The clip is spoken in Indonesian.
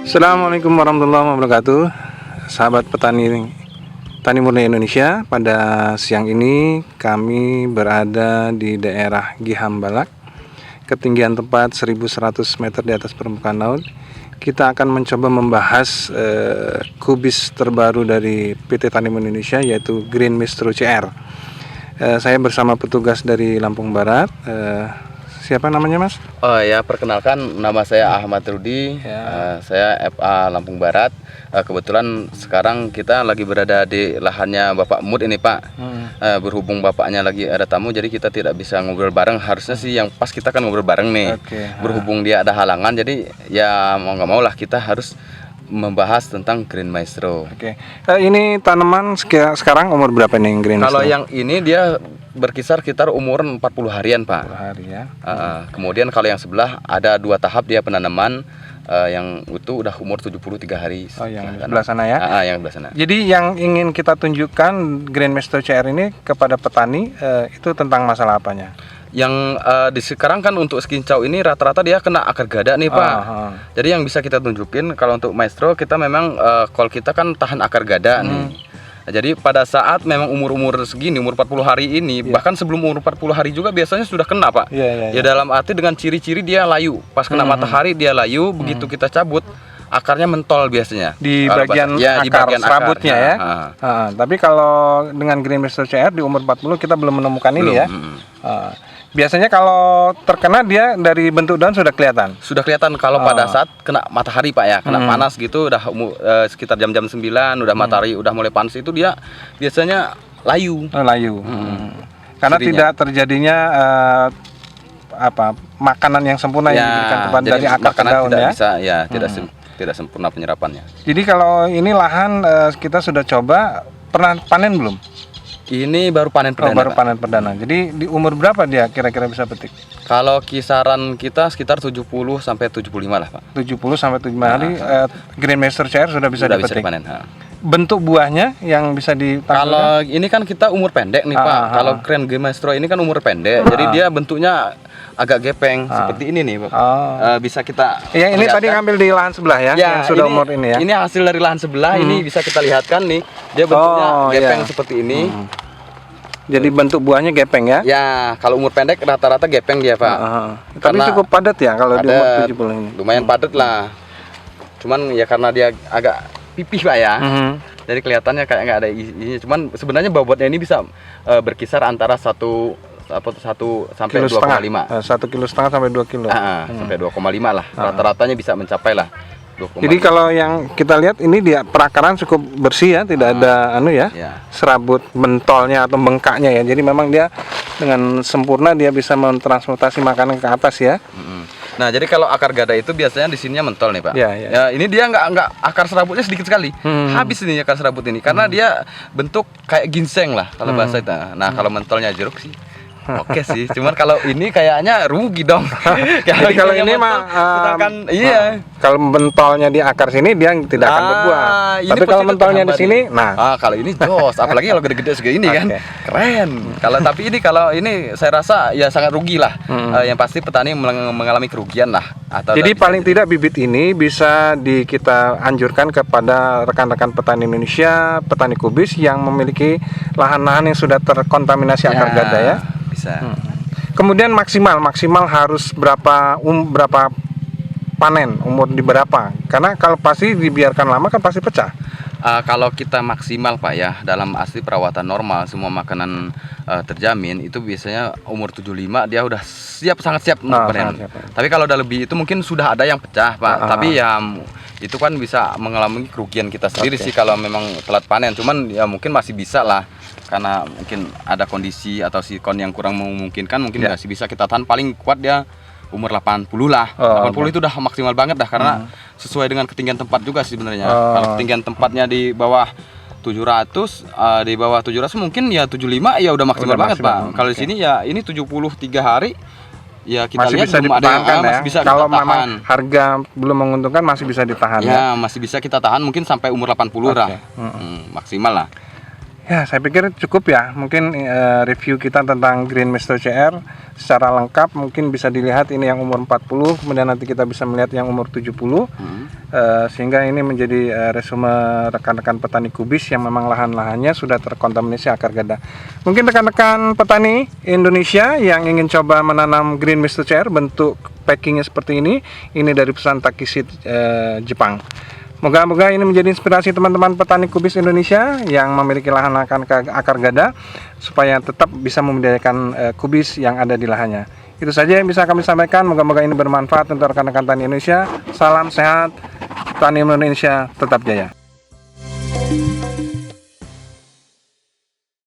Assalamualaikum warahmatullahi wabarakatuh. Sahabat petani Tani Murni Indonesia, pada siang ini kami berada di daerah Gihambalak, ketinggian tempat 1100 meter di atas permukaan laut. Kita akan mencoba membahas kubis terbaru dari PT Tani Murni Indonesia, yaitu Green Maestro CR. Saya bersama petugas dari Lampung Barat. Siapa namanya, Mas? Oh ya, perkenalkan, nama saya Ahmad Rudi. Saya FA Lampung Barat. Kebetulan sekarang kita lagi berada di lahannya Bapak Mut ini, Pak. Berhubung bapaknya lagi ada tamu, jadi kita tidak bisa ngobrol bareng. Harusnya sih yang pas kita kan ngobrol bareng nih. Berhubung dia ada halangan, jadi ya mau nggak mau lah kita harus membahas tentang Green Maestro. Ini tanaman sekarang umur berapa nih Green Maestro? Kalau yang ini dia berkisar sekitar umur 40 harian, Pak. 40 hari ya. Kemudian kalau yang sebelah ada 2 tahap dia penanaman. Yang itu udah umur 73 hari. Oh, yang sebelah sana ya? Yang sebelah sana. Jadi yang ingin kita tunjukkan Green Maestro CR ini kepada petani itu tentang masalah apanya? Yang di sekarang kan untuk skincau ini rata-rata dia kena akar gada nih, Pak. Jadi yang bisa kita tunjukin kalau untuk Maestro kita memang kol kita kan tahan akar gada nih. Nah, jadi pada saat memang umur-umur segini, umur 40 hari ini, bahkan sebelum umur 40 hari juga biasanya sudah kena, Pak. Ya dalam arti dengan ciri-ciri dia layu. Pas kena matahari dia layu, begitu kita cabut akarnya mentol biasanya. Di bagian di bagian serabutnya ya. Tapi kalau dengan Green Maestro CR di umur 40 kita belum menemukan ini ya. Biasanya kalau terkena dia dari bentuk daun sudah kelihatan. Sudah kelihatan kalau pada saat kena matahari, Pak ya, kena panas gitu, udah sekitar jam-jam 9, udah matahari udah mulai panas itu dia biasanya layu. Karena Cirinya. tidak terjadinya makanan yang sempurna yang diberikan kepada dari akar ke daun tidak ya. Bisa, ya, tidak sempurna penyerapannya. Jadi kalau ini lahan kita sudah coba, pernah panen belum? Ini baru panen perdana. Baru panen perdana. Jadi di umur berapa dia kira-kira bisa petik? Kalau kisaran kita sekitar 70 sampai 75 lah, Pak. 70 sampai 75 hari Green Maestro CR sudah bisa dipetik. Bisa dipanen. Bentuk buahnya yang bisa ditampilkan? Kalau ini kan kita umur pendek nih, Pak. Kalau Green Maestro ini kan umur pendek. Jadi dia bentuknya agak gepeng seperti ini nih, Pak. Bisa kita ini lihatkan. Tadi ngambil di lahan sebelah ya, yang sudah umur ini ya. Ini hasil dari lahan sebelah, ini bisa kita lihatkan nih. Dia bentuknya gepeng seperti ini. Jadi bentuk buahnya gepeng ya? Ya, kalau umur pendek rata-rata gepeng dia, Pak. Tapi cukup padat ya kalau di umur 70 ini? Lumayan padat lah. Cuman ya karena dia agak pipih, Pak ya. Jadi kelihatannya kayak nggak ada isinya. Cuman sebenarnya bobotnya ini bisa berkisar antara 1 sampai 2,5. 1,5 kilo sampai 2 kilo. Sampai 2,5 lah. Rata-ratanya bisa mencapai lah 2,5. Jadi kalau yang kita lihat ini dia perakaran cukup bersih ya, tidak ada serabut mentolnya atau bengkaknya ya. Jadi memang dia dengan sempurna dia bisa mentransportasi makanan ke atas ya. Nah, jadi kalau akar gada itu biasanya di sininya mentol nih, Pak. Ya, ini dia nggak akar serabutnya sedikit sekali. Habis ini akar serabut ini karena dia bentuk kayak ginseng lah kalau bahasa itu. Nah, kalau mentolnya jeruk sih oke sih, cuman kalau ini kayaknya rugi dong. Jadi kalau ini mah kalau mentolnya di akar sini dia tidak akan berbuah. Tapi kalau mentolnya di sini, kalau ini jos, apalagi kalau gede-gede segini kan, keren. Kalau ini saya rasa ya sangat rugi lah. Yang pasti petani mengalami kerugian lah. Jadi paling tidak bibit ini bisa kita anjurkan kepada rekan-rekan petani Indonesia, petani kubis yang memiliki lahan-lahan yang sudah terkontaminasi akar gada ya. Kemudian maksimal harus berapa panen, umur di berapa? Karena kalau pasti dibiarkan lama kan pasti pecah. Kalau kita maksimal, Pak ya, dalam asli perawatan normal semua makanan terjamin itu biasanya umur 75 dia udah sangat siap untuk panen. Tapi kalau udah lebih itu mungkin sudah ada yang pecah, Pak. Tapi ya itu kan bisa mengalami kerugian kita sendiri sih kalau memang telat panen. Cuman ya mungkin masih bisa lah. Karena mungkin ada kondisi atau sikon yang kurang memungkinkan, mungkin masih bisa kita tahan. Paling kuat dia umur 80 lah. 80 itu udah maksimal banget dah, karena sesuai dengan ketinggian tempat juga sih sebenarnya. Kalau ketinggian tempatnya di bawah 700, di bawah 700 mungkin ya 75 ya udah maksimal banget, Pak. Kalau di sini ya ini 73 hari ya kita masih lihat bisa belum ada yang masih bisa kalau memang harga belum menguntungkan masih bisa ditahan ya. Masih bisa kita tahan mungkin sampai umur 80 lah. Maksimal lah. Ya, saya pikir cukup ya. Mungkin review kita tentang Green Misto CR secara lengkap mungkin bisa dilihat ini yang umur 40, kemudian nanti kita bisa melihat yang umur 70. Sehingga ini menjadi resume rekan-rekan petani kubis yang memang lahan-lahannya sudah terkontaminasi akar gada. Mungkin rekan-rekan petani Indonesia yang ingin coba menanam Green Misto CR bentuk packingnya seperti ini dari perusahaan Takishi Jepang. Moga-moga ini menjadi inspirasi teman-teman petani kubis Indonesia yang memiliki lahan akar gada supaya tetap bisa membudidayakan kubis yang ada di lahannya. Itu saja yang bisa kami sampaikan. Moga-moga ini bermanfaat untuk rekan-rekan petani Indonesia. Salam sehat, petani Indonesia tetap jaya.